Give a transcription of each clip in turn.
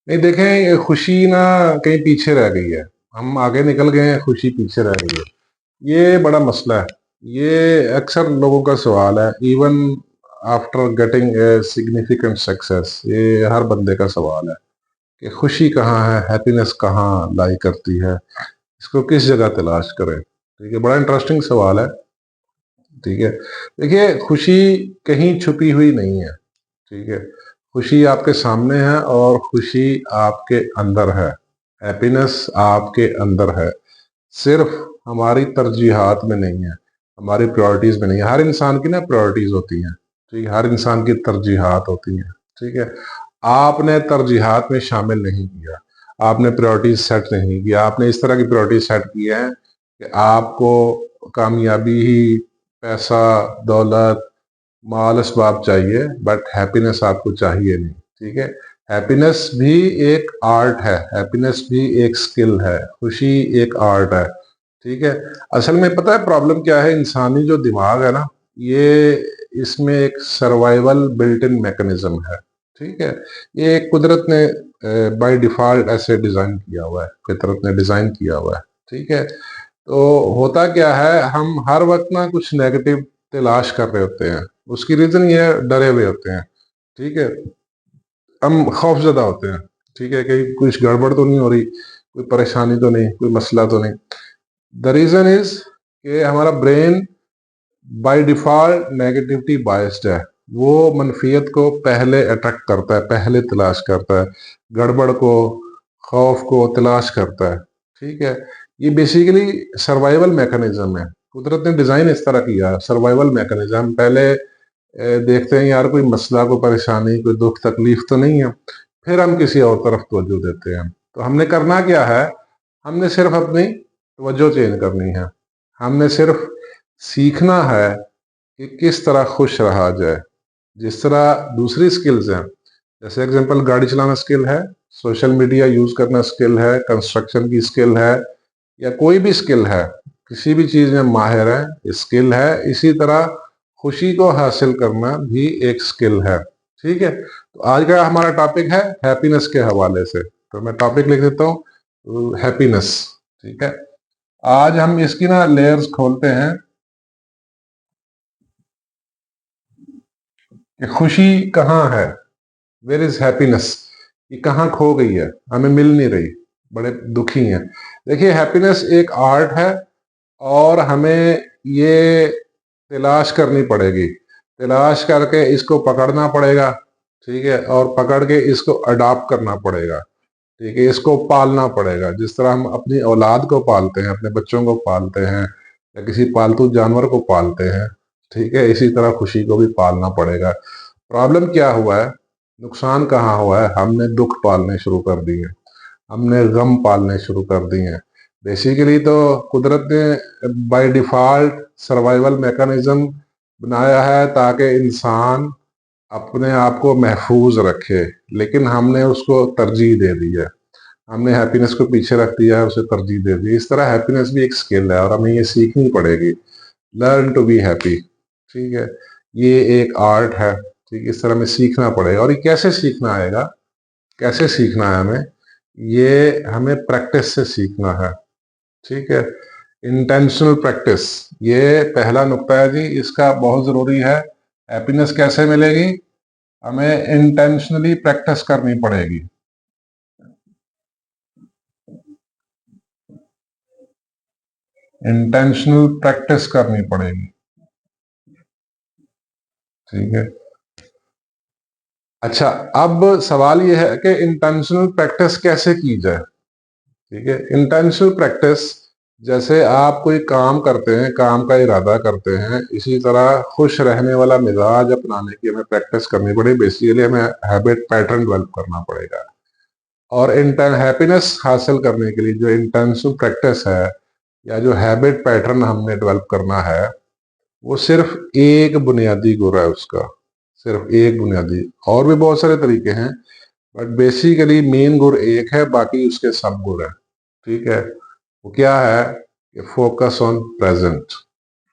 नहीं देखें, ये खुशी ना कहीं पीछे रह गई है। हम आगे निकल गए हैं, खुशी पीछे रह गई है। ये बड़ा मसला है। ये अक्सर लोगों का सवाल है, even after getting a significant success. ये हर बंदे का सवाल है कि खुशी कहाँ है, हैप्पीनेस कहाँ लाई करती है, इसको किस जगह तलाश करें। ठीक है, बड़ा इंटरेस्टिंग सवाल है। ठीक है, देखिए खुशी कहीं छुपी हुई नहीं है। ठीक है, खुशी आपके सामने है और खुशी आपके अंदर है। हैप्पीनेस आपके अंदर है, सिर्फ हमारी तरजीहात में नहीं है, हमारी प्रायोरिटीज में नहीं है। हर इंसान की ना प्रायोरिटीज होती हैं। ठीक है, हर इंसान की तरजीहात होती हैं। ठीक है, आपने तरजीहात में शामिल नहीं किया, आपने प्रायोरिटीज सेट नहीं किया, आपने इस तरह की प्रायोरिटीज सेट की है कि आपको कामयाबी ही, पैसा, दौलत, माल असबाब चाहिए, बट हैप्पीनेस आपको चाहिए नहीं। ठीक है, हैप्पीनेस भी एक आर्ट है, हैप्पीनेस भी एक स्किल है, खुशी एक आर्ट है। ठीक है, असल में पता है प्रॉब्लम क्या है? इंसानी जो दिमाग है ना, ये इसमें एक सर्वाइवल बिल्ट इन मैकेनिज्म है। ठीक है, ये कुदरत ने बाय डिफॉल्ट ऐसे डिजाइन किया हुआ है, फितरत ने डिजाइन किया हुआ है। ठीक है, तो होता क्या है, हम हर वक्त ना कुछ नेगेटिव तलाश कर रहे होते हैं। उसकी रीजन ये है, डरे हुए होते हैं। ठीक है, हम खौफजदा होते हैं। ठीक है, कहीं कुछ गड़बड़ तो नहीं हो रही, कोई परेशानी तो नहीं, कोई मसला तो नहीं। द रीजन इज कि हमारा brain by default negativity biased है। वो मनफियत को पहले अट्रैक्ट करता है, पहले तलाश करता है, गड़बड़ को, खौफ को तलाश करता है। ठीक है, ये बेसिकली सर्वाइवल मैकेनिज्म है। कुदरत ने डिजाइन इस तरह किया है, सर्वाइवल मैकेनिज्म। पहले देखते हैं यार कोई मसला, कोई परेशानी, कोई दुख तकलीफ तो नहीं है, फिर हम किसी और तरफ तवज्जो देते हैं। तो हमने करना क्या है, हमने सिर्फ अपनी तवज्जो चेंज करनी है। हमने सिर्फ सीखना है कि किस तरह खुश रहा जाए। जिस तरह दूसरी स्किल्स हैं, जैसे एग्जांपल गाड़ी चलाना स्किल है, सोशल मीडिया यूज करना स्किल है, कंस्ट्रक्शन की स्किल है, या कोई भी स्किल है, किसी भी चीज में माहिर है, स्किल है। इसी तरह खुशी को हासिल करना भी एक स्किल है। ठीक है, तो आज का हमारा टॉपिक है हैप्पीनेस के हवाले से। तो मैं टॉपिक लिख देता हूँ, हैप्पीनेस। ठीक है, आज हम इसकी ना लेयर्स खोलते हैं कि खुशी कहाँ है, वेयर इज हैप्पीनेस, ये कहाँ खो गई है, हमें मिल नहीं रही, बड़े दुखी हैं। देखिए, हैप्पीनेस एक आर्ट है और हमें ये तलाश करनी पड़ेगी, तलाश करके इसको पकड़ना पड़ेगा। ठीक है, और पकड़ के इसको अडॉप्ट करना पड़ेगा। ठीक है, इसको पालना पड़ेगा, जिस तरह हम अपनी औलाद को पालते हैं, अपने बच्चों को पालते हैं, या किसी पालतू जानवर को पालते हैं। ठीक है, इसी तरह खुशी को भी पालना पड़ेगा। प्रॉब्लम क्या हुआ है, नुकसान कहाँ हुआ है, हमने दुख पालने शुरू कर दिए, हमने गम पालने शुरू कर दिए हैं। बेसिकली तो कुदरत ने बाय डिफॉल्ट सर्वाइवल मैकेनिज्म बनाया है ताकि इंसान अपने आप को महफूज रखे, लेकिन हमने उसको तरजीह दे दी है। हमने हैप्पीनेस को पीछे रख दिया है, उसे तरजीह दे दी। इस तरह हैप्पीनेस भी एक स्किल है और हमें ये सीखनी पड़ेगी। Learn to be happy. ठीक है, ये एक आर्ट है। ठीक है, इस तरह हमें सीखना पड़ेगा। और ये कैसे सीखना आएगा, कैसे सीखना है हमें, ये हमें प्रैक्टिस से सीखना है। ठीक है, इंटेंशनल प्रैक्टिस, ये पहला नुक्ता है जी, इसका बहुत जरूरी है। हैप्पीनेस कैसे मिलेगी, हमें इंटेंशनली प्रैक्टिस करनी पड़ेगी। इंटेंशनल प्रैक्टिस करनी पड़ेगी। ठीक है, अच्छा, अब सवाल यह है कि इंटेंशनल प्रैक्टिस कैसे की जाए। ठीक है, इंटेंशनल प्रैक्टिस, जैसे आप कोई काम करते हैं, काम का इरादा करते हैं, इसी तरह खुश रहने वाला मिजाज अपनाने की हमें प्रैक्टिस करनी पड़ेगी। बेसिकली हमें हैबिट पैटर्न डेवलप करना पड़ेगा। और हैप्पीनेस हासिल करने के लिए जो इंटेंशनल प्रैक्टिस है, या जो हैबिट पैटर्न हमने डेवलप करना है, वो सिर्फ एक बुनियादी गुर है उसका, सिर्फ एक बुनियादी। और भी बहुत सारे तरीके हैं, बट बेसिकली मेन गुर एक है, बाकी उसके सब गुर है। ठीक है, वो क्या है कि फोकस ऑन प्रेजेंट।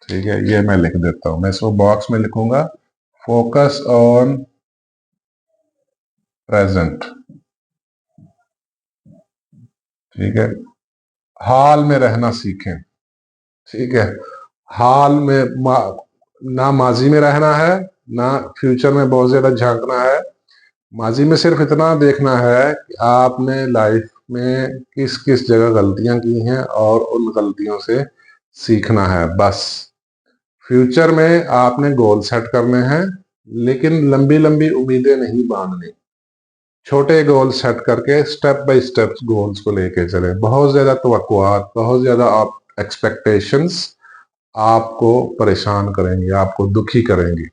ठीक है, ये मैं लिख देता हूं, मैं इसको बॉक्स में लिखूंगा, फोकस ऑन प्रेजेंट। ठीक है, हाल में रहना सीखें। ठीक है, हाल में ना माजी में रहना है, ना फ्यूचर में बहुत ज्यादा झांकना है। माजी में सिर्फ इतना देखना है कि आपने लाइफ में किस किस जगह गलतियां की हैं और उन गलतियों से सीखना है बस। फ्यूचर में आपने गोल सेट करने हैं, लेकिन लंबी लंबी उम्मीदें नहीं बांधनी। छोटे गोल सेट करके स्टेप बाय स्टेप गोल्स को लेके चले। बहुत ज्यादा तवक्कुआत, बहुत ज्यादा आप एक्सपेक्टेशंस आपको परेशान करेंगी, आपको दुखी करेंगी।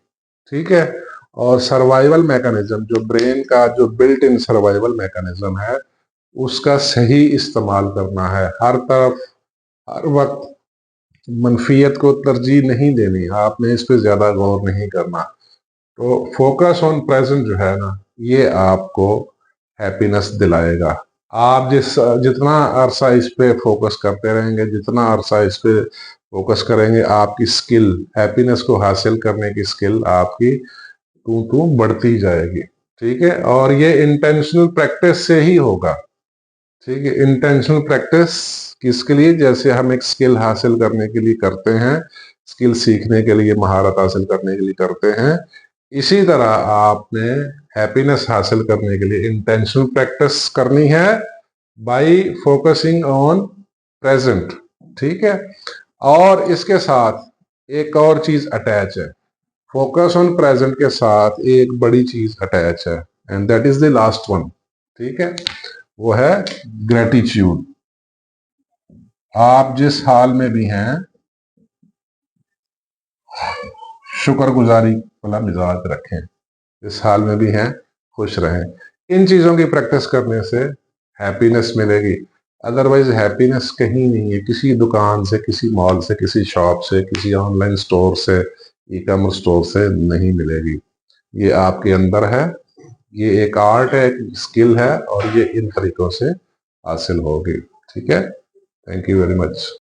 ठीक है, और सर्वाइवल मैकेनिज्म, जो ब्रेन का जो बिल्ट इन सर्वाइवल मैकेनिज्म है, उसका सही इस्तेमाल करना है। हर तरफ हर वक्त मनफियत को तरजीह नहीं देनी, आपने इस पे ज्यादा गौर नहीं करना। तो फोकस ऑन प्रेजेंट जो है ना, ये आपको हैप्पीनेस दिलाएगा। आप जितना अरसा इस पे फोकस करते रहेंगे, जितना अरसा इस पे फोकस करेंगे, आपकी स्किल, हैप्पीनेस को हासिल करने की स्किल आपकी तू तू बढ़ती जाएगी। ठीक है, और ये इंटेंशनल प्रैक्टिस से ही होगा। ठीक है, इंटेंशनल प्रैक्टिस किसके लिए? जैसे हम एक स्किल हासिल करने के लिए करते हैं, स्किल सीखने के लिए, महारत हासिल करने के लिए करते हैं, इसी तरह आपने हैप्पीनेस हासिल करने के लिए इंटेंशनल प्रैक्टिस करनी है बाय फोकसिंग ऑन प्रेजेंट। ठीक है, और इसके साथ एक और चीज अटैच है। फोकस ऑन प्रेजेंट के साथ एक बड़ी चीज अटैच है, and that is the last one. ठीक है, वो है ग्रेटिट्यूड। आप जिस हाल में भी हैं, शुक्रगुजारी वाला मिजाज रखें। जिस हाल में भी हैं, खुश रहें। इन चीजों की प्रैक्टिस करने से हैप्पीनेस मिलेगी। अदरवाइज हैप्पीनेस कहीं नहीं है, किसी दुकान से, किसी मॉल से, किसी शॉप से, किसी ऑनलाइन स्टोर से, ई कॉमर्स स्टोर से नहीं मिलेगी। ये आपके अंदर है। ये एक आर्ट है, एक स्किल है, और ये इन तरीकों से हासिल होगी। ठीक है, थैंक यू वेरी मच।